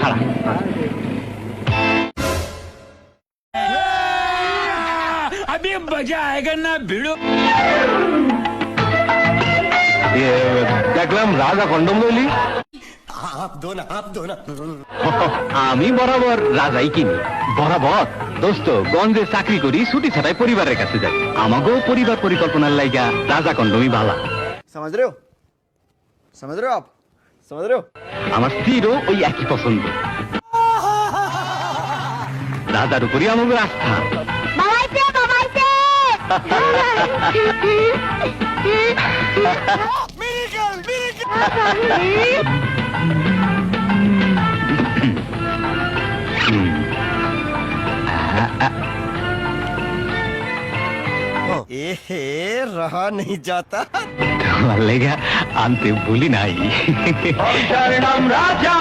খারাপ। अभी मजा आएगा ना भिड़ो। দেখলাম রাজা কন্ডম লইলি। আমি বরাবর রাজাই কিনি। বরাবর দোস্ত গঞ্জে চাকরি করি, ছুটি ছাটাই পরিবারের কাছে যাই। আমাকেও পরিবার পরিকল্পনার লাইগা রাজা কন্ডমই ভালা। समझ रहे हो आप समझ रहे हो? আমার স্ত্রীরও ওই একই পছন্দ। রাজার উপরই আমাদের আস্থা। रहा नहीं जाता। তোমার লেগা আনতে ভুলি নাই। রাজা